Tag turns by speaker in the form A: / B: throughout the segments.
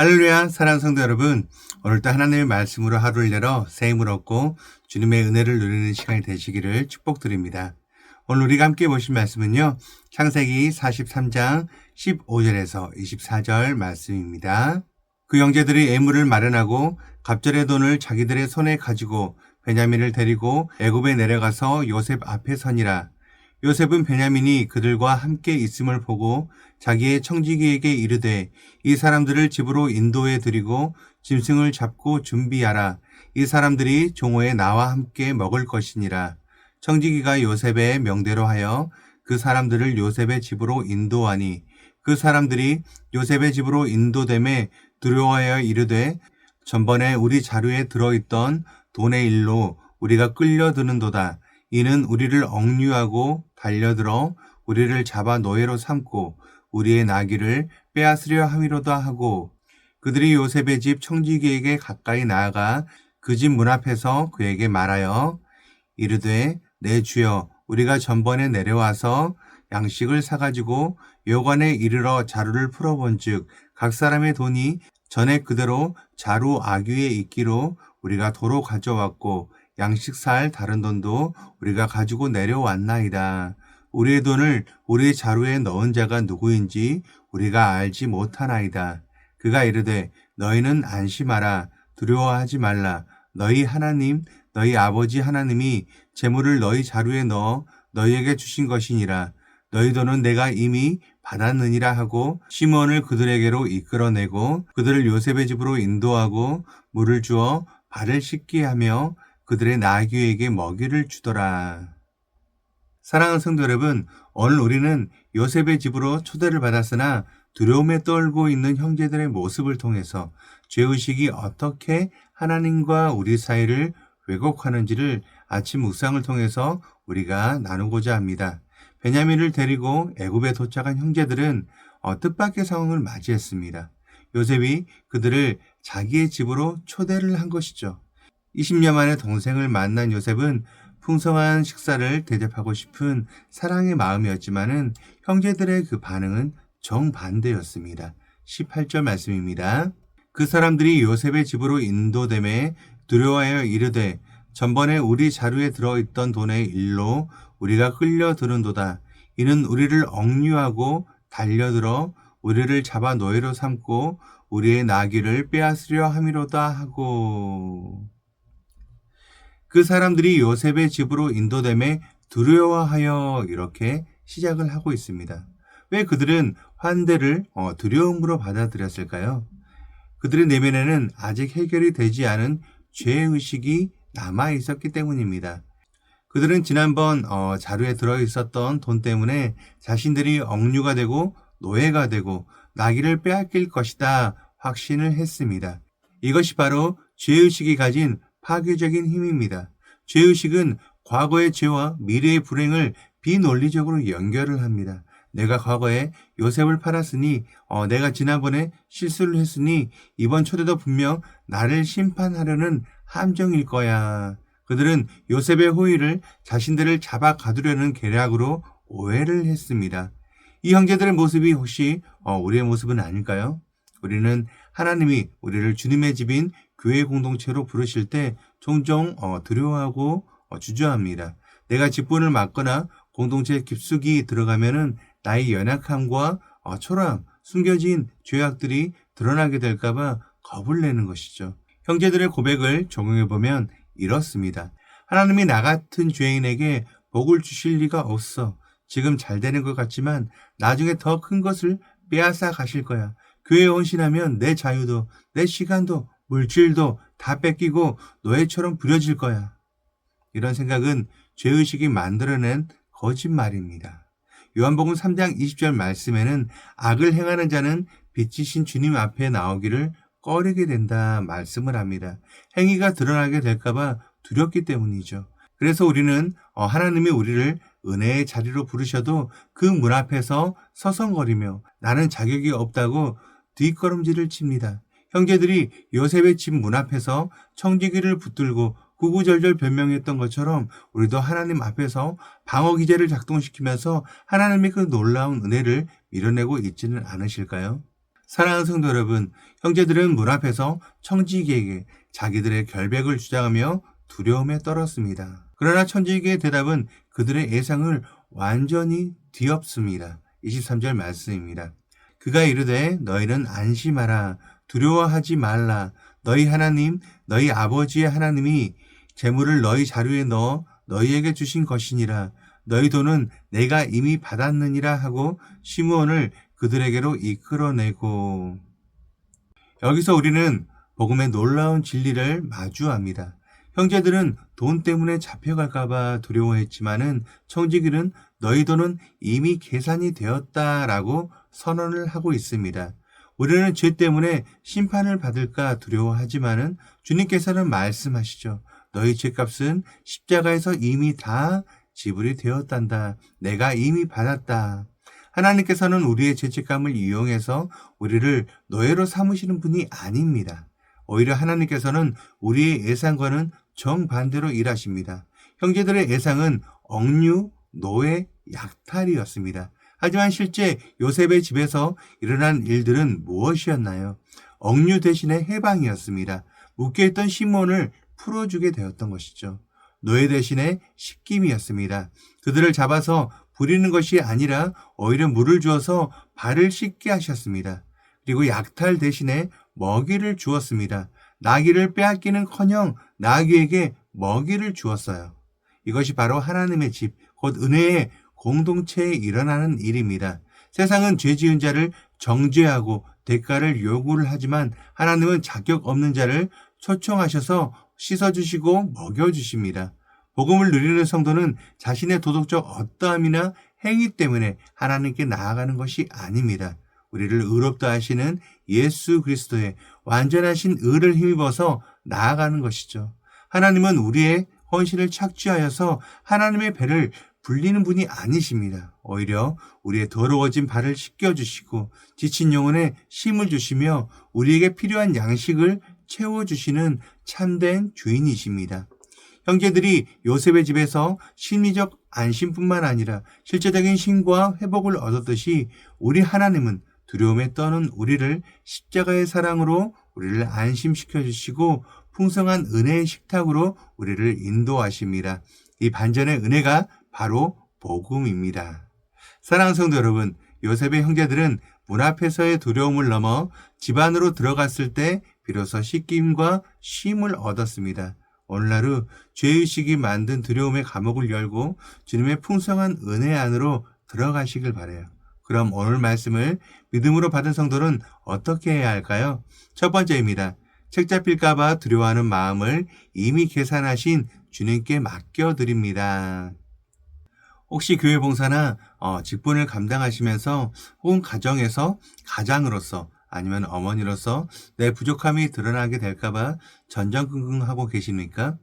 A: 할렐루야, 사랑하는 성도 여러분. 오늘도 하나님의 말씀으로 하루를 열어 새 힘을 얻고 주님의 은혜를 누리는 시간이 되시기를 축복드립니다. 오늘 우리가 함께 보실 말씀은요, 창세기 43장 15절에서 24절 말씀입니다. 그 형제들이 애물을 마련하고 갑절의 돈을 자기들의 손에 가지고 베냐민을 데리고 애굽에 내려가서 요셉 앞에 서니라. 요셉은 베냐민이 그들과 함께 있음을 보고 자기의 청지기에게 이르되 이 사람들을 집으로 인도해 드리고 짐승을 잡고 준비하라. 이 사람들이 종호에 나와 함께 먹을 것이니라. 청지기가 요셉의 명대로 하여 그 사람들을 요셉의 집으로 인도하니 그 사람들이 요셉의 집으로 인도됨에 두려워하여 이르되 전번에 우리 자루에 들어있던 돈의 일로 우리가 끌려드는도다. 이는 우리를 억류하고 달려들어 우리를 잡아 노예로 삼고 우리의 나귀를 빼앗으려 함이로다 하고 그들이 요셉의 집 청지기에게 가까이 나아가 그 집 문 앞에서 그에게 말하여 이르되 내 주여 우리가 전번에 내려와서 양식을 사가지고 요관에 이르러 자루를 풀어본즉 각 사람의 돈이 전에 그대로 자루 아귀에 있기로 우리가 도로 가져왔고 양식 살 다른 돈도 우리가 가지고 내려왔나이다. 우리의 돈을 우리의 자루에 넣은 자가 누구인지 우리가 알지 못하나이다. 그가 이르되 너희는 안심하라. 두려워하지 말라. 너희 하나님 너희 아버지 하나님이 재물을 너희 자루에 넣어 너희에게 주신 것이니라. 너희 돈은 내가 이미 받았느니라 하고 시몬을 그들에게로 이끌어내고 그들을 요셉의 집으로 인도하고 물을 주어 발을 씻게 하며 그들의 나귀에게 먹이를 주더라. 사랑하는 성도 여러분, 오늘 우리는 요셉의 집으로 초대를 받았으나 두려움에 떨고 있는 형제들의 모습을 통해서 죄의식이 어떻게 하나님과 우리 사이를 왜곡하는지를 아침 묵상을 통해서 우리가 나누고자 합니다. 베냐민을 데리고 애굽에 도착한 형제들은 뜻밖의 상황을 맞이했습니다. 요셉이 그들을 자기의 집으로 초대를 한 것이죠. 20년 만에 동생을 만난 요셉은 풍성한 식사를 대접하고 싶은 사랑의 마음이었지만은 형제들의 그 반응은 정반대였습니다. 18절 말씀입니다. 그 사람들이 요셉의 집으로 인도됨에 두려워하여 이르되 전번에 우리 자루에 들어있던 돈의 일로 우리가 끌려드는도다. 이는 우리를 억류하고 달려들어 우리를 잡아 노예로 삼고 우리의 나귀를 빼앗으려 함이로다 하고 그 사람들이 요셉의 집으로 인도됨에 두려워하여 이렇게 시작을 하고 있습니다. 왜 그들은 환대를 두려움으로 받아들였을까요? 그들의 내면에는 아직 해결이 되지 않은 죄의식이 남아 있었기 때문입니다. 그들은 지난번 자루에 들어있었던 돈 때문에 자신들이 억류가 되고 노예가 되고 나귀를 빼앗길 것이다 확신을 했습니다. 이것이 바로 죄의식이 가진 파괴적인 힘입니다. 죄의식은 과거의 죄와 미래의 불행을 비논리적으로 연결을 합니다. 내가 과거에 요셉을 팔았으니 내가 지난번에 실수를 했으니 이번 초대도 분명 나를 심판하려는 함정일 거야. 그들은 요셉의 호의를 자신들을 잡아 가두려는 계략으로 오해를 했습니다. 이 형제들의 모습이 혹시 우리의 모습은 아닐까요? 우리는 하나님이 우리를 주님의 집인 교회 공동체로 부르실 때 종종 두려워하고 주저합니다. 내가 직분을 맡거나 공동체 깊숙이 들어가면은 나의 연약함과 초라함, 숨겨진 죄악들이 드러나게 될까봐 겁을 내는 것이죠. 형제들의 고백을 적용해보면 이렇습니다. 하나님이 나 같은 죄인에게 복을 주실 리가 없어. 지금 잘 되는 것 같지만 나중에 더 큰 것을 빼앗아 가실 거야. 교회에 헌신하면 내 자유도, 내 시간도, 물질도 다 뺏기고 노예처럼 부려질 거야. 이런 생각은 죄의식이 만들어낸 거짓말입니다. 요한복음 3장 20절 말씀에는 악을 행하는 자는 빛이신 주님 앞에 나오기를 꺼리게 된다 말씀을 합니다. 행위가 드러나게 될까봐 두렵기 때문이죠. 그래서 우리는 하나님이 우리를 은혜의 자리로 부르셔도 그 문 앞에서 서성거리며 나는 자격이 없다고 뒷걸음질을 칩니다. 형제들이 요셉의 집 문 앞에서 청지기를 붙들고 구구절절 변명했던 것처럼 우리도 하나님 앞에서 방어기제를 작동시키면서 하나님의 그 놀라운 은혜를 밀어내고 있지는 않으실까요? 사랑하는 성도 여러분, 형제들은 문 앞에서 청지기에게 자기들의 결백을 주장하며 두려움에 떨었습니다. 그러나 청지기의 대답은 그들의 예상을 완전히 뒤엎습니다. 23절 말씀입니다. 그가 이르되 너희는 안심하라. 두려워하지 말라. 너희 하나님, 너희 아버지의 하나님이 재물을 너희 자루에 넣어 너희에게 주신 것이니라. 너희 돈은 내가 이미 받았느니라 하고 시므온을 그들에게로 이끌어내고. 여기서 우리는 복음의 놀라운 진리를 마주합니다. 형제들은 돈 때문에 잡혀갈까봐 두려워했지만은 청지기는 너희 돈은 이미 계산이 되었다라고 선언을 하고 있습니다. 우리는 죄 때문에 심판을 받을까 두려워하지만은 주님께서는 말씀하시죠. 너희 죄값은 십자가에서 이미 다 지불이 되었단다. 내가 이미 받았다. 하나님께서는 우리의 죄책감을 이용해서 우리를 노예로 삼으시는 분이 아닙니다. 오히려 하나님께서는 우리의 예상과는 정반대로 일하십니다. 형제들의 예상은 억류, 노예, 약탈이었습니다. 하지만 실제 요셉의 집에서 일어난 일들은 무엇이었나요? 억류 대신에 해방이었습니다. 묶여있던 시몬을 풀어주게 되었던 것이죠. 노예 대신에 씻김이었습니다. 그들을 잡아서 부리는 것이 아니라 오히려 물을 주어서 발을 씻게 하셨습니다. 그리고 약탈 대신에 먹이를 주었습니다. 나귀를 빼앗기는커녕 나귀에게 먹이를 주었어요. 이것이 바로 하나님의 집, 곧 은혜의 공동체에 일어나는 일입니다. 세상은 죄 지은 자를 정죄하고 대가를 요구를 하지만 하나님은 자격 없는 자를 초청하셔서 씻어주시고 먹여주십니다. 복음을 누리는 성도는 자신의 도덕적 어떠함이나 행위 때문에 하나님께 나아가는 것이 아닙니다. 우리를 의롭다 하시는 예수 그리스도의 완전하신 의를 힘입어서 나아가는 것이죠. 하나님은 우리의 헌신을 착취하여서 하나님의 배를 불리는 분이 아니십니다. 오히려 우리의 더러워진 발을 씻겨주시고 지친 영혼에 쉼을 주시며 우리에게 필요한 양식을 채워주시는 참된 주인이십니다. 형제들이 요셉의 집에서 심리적 안심뿐만 아니라 실제적인 쉼과 회복을 얻었듯이 우리 하나님은 두려움에 떠는 우리를 십자가의 사랑으로 우리를 안심시켜 주시고 풍성한 은혜의 식탁으로 우리를 인도하십니다. 이 반전의 은혜가 바로 복음입니다. 사랑하는 성도 여러분, 요셉의 형제들은 문 앞에서의 두려움을 넘어 집 안으로 들어갔을 때 비로소 씻김과 쉼을 얻었습니다. 오늘 하루 죄의식이 만든 두려움의 감옥을 열고 주님의 풍성한 은혜 안으로 들어가시길 바라요. 그럼 오늘 말씀을 믿음으로 받은 성도는 어떻게 해야 할까요? 첫 번째입니다. 책 잡힐까봐 두려워하는 마음을 이미 계산하신 주님께 맡겨드립니다. 혹시 교회 봉사나 직분을 감당하시면서 혹은 가정에서 가장으로서 아니면 어머니로서 내 부족함이 드러나게 될까봐 전전긍긍하고 계십니까?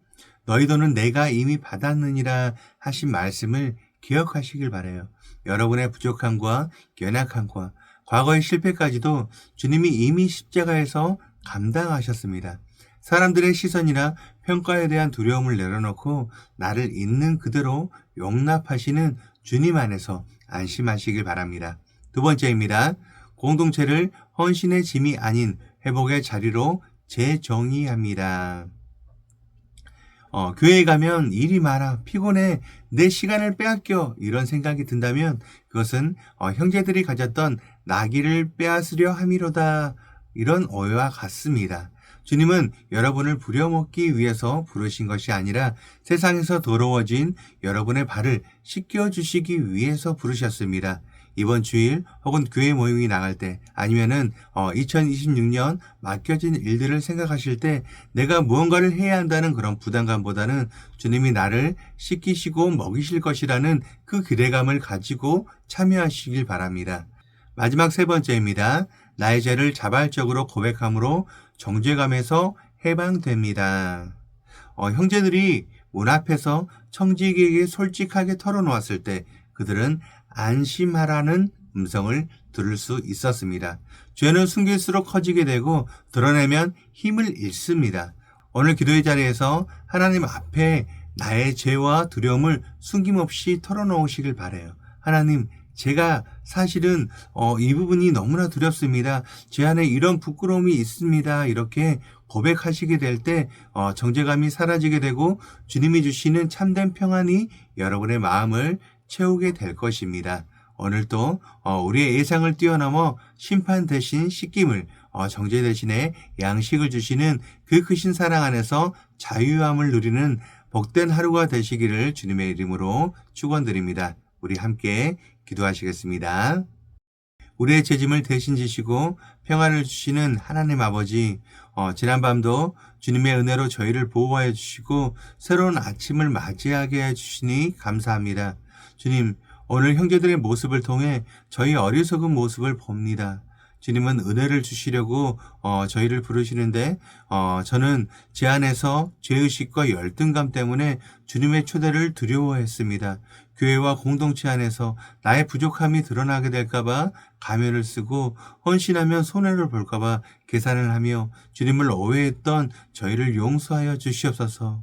A: 너희 돈은 내가 이미 받았느니라 하신 말씀을 기억하시길 바라요. 여러분의 부족함과 연약함과 과거의 실패까지도 주님이 이미 십자가에서 감당하셨습니다. 사람들의 시선이나 평가에 대한 두려움을 내려놓고 나를 있는 그대로 용납하시는 주님 안에서 안심하시길 바랍니다. 두 번째입니다. 공동체를 헌신의 짐이 아닌 회복의 자리로 재정의합니다. 교회에 가면 일이 많아, 피곤해, 내 시간을 빼앗겨 이런 생각이 든다면 그것은 형제들이 가졌던 나귀를 빼앗으려 함이로다 이런 오해와 같습니다. 주님은 여러분을 부려먹기 위해서 부르신 것이 아니라 세상에서 더러워진 여러분의 발을 씻겨주시기 위해서 부르셨습니다. 이번 주일 혹은 교회 모임이 나갈 때 아니면은 2026년 맡겨진 일들을 생각하실 때 내가 무언가를 해야 한다는 그런 부담감보다는 주님이 나를 씻기시고 먹이실 것이라는 그 기대감을 가지고 참여하시길 바랍니다. 마지막 세 번째입니다. 나의 죄를 자발적으로 고백함으로 정죄감에서 해방됩니다. 형제들이 문 앞에서 청지기에게 솔직하게 털어놓았을 때 그들은 안심하라는 음성을 들을 수 있었습니다. 죄는 숨길수록 커지게 되고 드러내면 힘을 잃습니다. 오늘 기도의 자리에서 하나님 앞에 나의 죄와 두려움을 숨김없이 털어놓으시길 바라요. 하나님, 제가 사실은 이 부분이 너무나 두렵습니다. 제 안에 이런 부끄러움이 있습니다. 이렇게 고백하시게 될 때 정죄감이 사라지게 되고 주님이 주시는 참된 평안이 여러분의 마음을 채우게 될 것입니다. 오늘도 우리의 예상을 뛰어넘어 심판 대신 씻김을, 정죄 대신에 양식을 주시는 그 크신 사랑 안에서 자유함을 누리는 복된 하루가 되시기를 주님의 이름으로 축원드립니다. 우리 함께 기도하시겠습니다. 우리의 죄짐을 대신 지시고 평안을 주시는 하나님 아버지, 지난밤도 주님의 은혜로 저희를 보호하여 주시고 새로운 아침을 맞이하게 해주시니 감사합니다. 주님, 오늘 형제들의 모습을 통해 저희 어리석은 모습을 봅니다. 주님은 은혜를 주시려고 저희를 부르시는데 저는 제 안에서 죄의식과 열등감 때문에 주님의 초대를 두려워했습니다. 교회와 공동체 안에서 나의 부족함이 드러나게 될까봐 가면을 쓰고 헌신하면 손해를 볼까봐 계산을 하며 주님을 오해했던 저희를 용서하여 주시옵소서.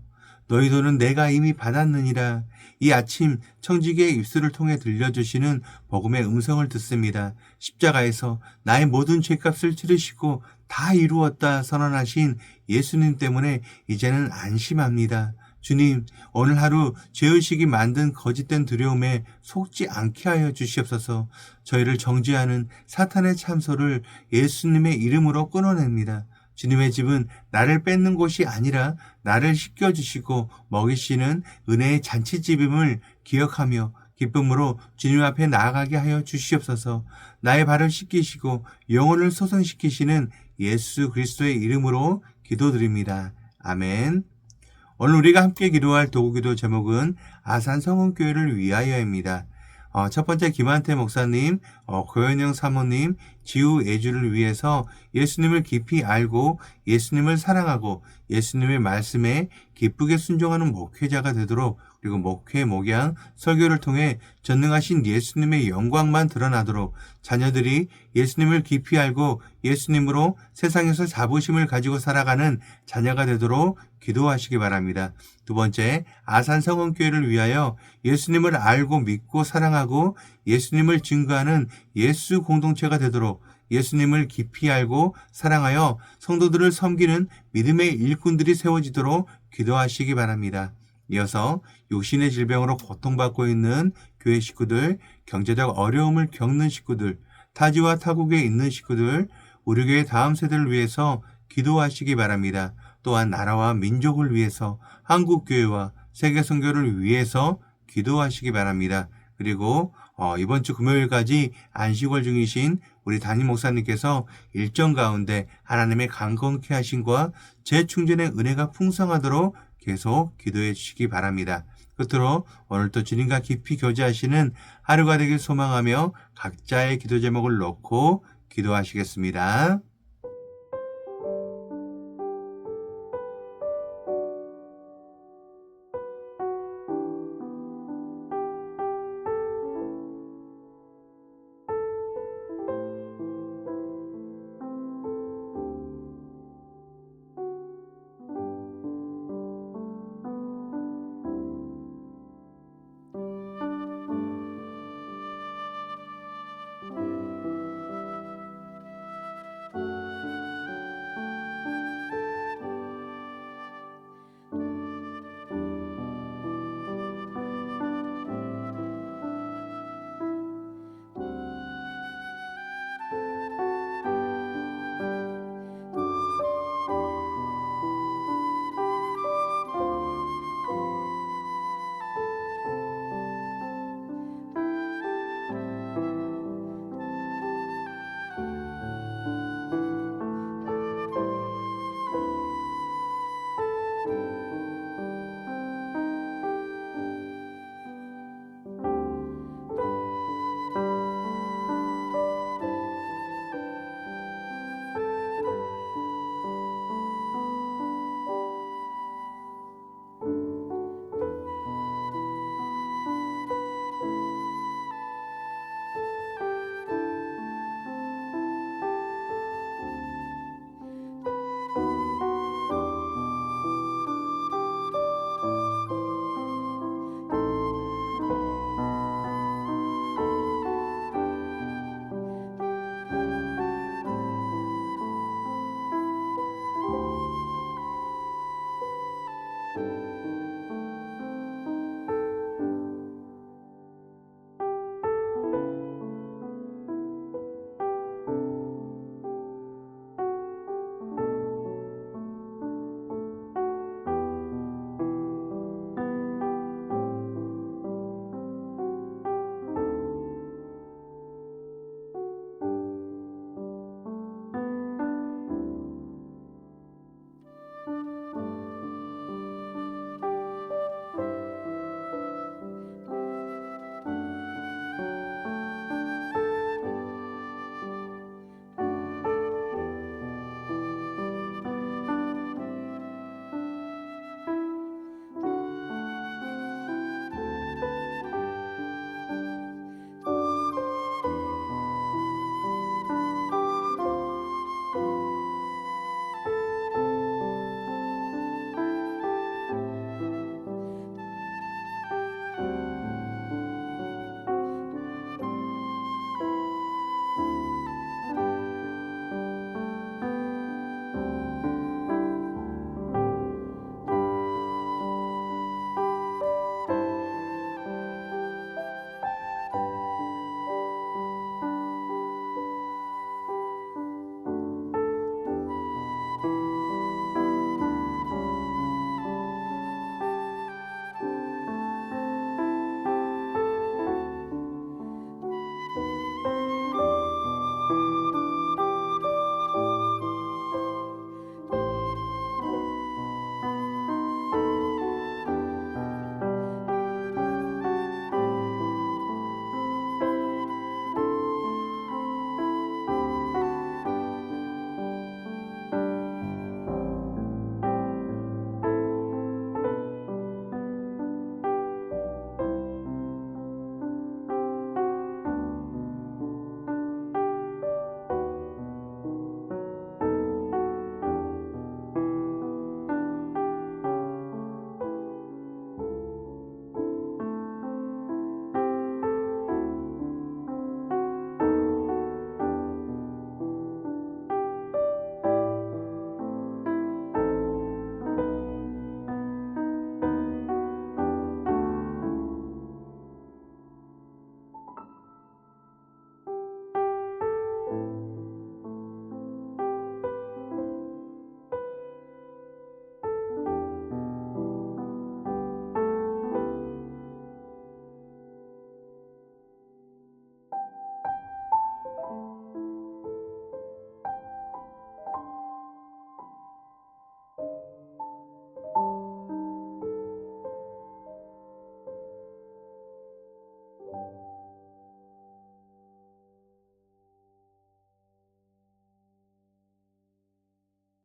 A: 너희도는 내가 이미 받았느니라. 이 아침 청지기의 입술을 통해 들려주시는 복음의 음성을 듣습니다. 십자가에서 나의 모든 죄값을 치르시고 다 이루었다 선언하신 예수님 때문에 이제는 안심합니다. 주님, 오늘 하루 죄의식이 만든 거짓된 두려움에 속지 않게 하여 주시옵소서. 저희를 정죄하는 사탄의 참소를 예수님의 이름으로 끊어냅니다. 주님의 집은 나를 뺏는 곳이 아니라 나를 씻겨주시고 먹이시는 은혜의 잔치집임을 기억하며 기쁨으로 주님 앞에 나아가게 하여 주시옵소서. 나의 발을 씻기시고 영혼을 소생시키시는 예수 그리스도의 이름으로 기도드립니다. 아멘. 오늘 우리가 함께 기도할 도구기도 제목은 아산성원교회를 위하여입니다. 첫 번째 김한태 목사님, 고현영 사모님, 지우 예주를 위해서 예수님을 깊이 알고 예수님을 사랑하고 예수님의 말씀에 기쁘게 순종하는 목회자가 되도록, 그리고 목회, 목양, 설교를 통해 전능하신 예수님의 영광만 드러나도록 자녀들이 예수님을 깊이 알고 예수님으로 세상에서 자부심을 가지고 살아가는 자녀가 되도록 기도하시기 바랍니다. 두 번째, 아산성원교회를 위하여 예수님을 알고 믿고 사랑하고 예수님을 증거하는 예수 공동체가 되도록 예수님을 깊이 알고 사랑하여 성도들을 섬기는 믿음의 일꾼들이 세워지도록 기도하시기 바랍니다. 이어서 육신의 질병으로 고통받고 있는 교회 식구들, 경제적 어려움을 겪는 식구들, 타지와 타국에 있는 식구들, 우리 교회 다음 세대를 위해서 기도하시기 바랍니다. 또한 나라와 민족을 위해서, 한국교회와 세계선교를 위해서 기도하시기 바랍니다. 그리고 이번 주 금요일까지 안식월 중이신 우리 담임 목사님께서 일정 가운데 하나님의 강건케 하심과 재충전의 은혜가 풍성하도록 계속 기도해 주시기 바랍니다. 끝으로 오늘도 주님과 깊이 교제하시는 하루가 되길 소망하며 각자의 기도 제목을 놓고 기도하시겠습니다.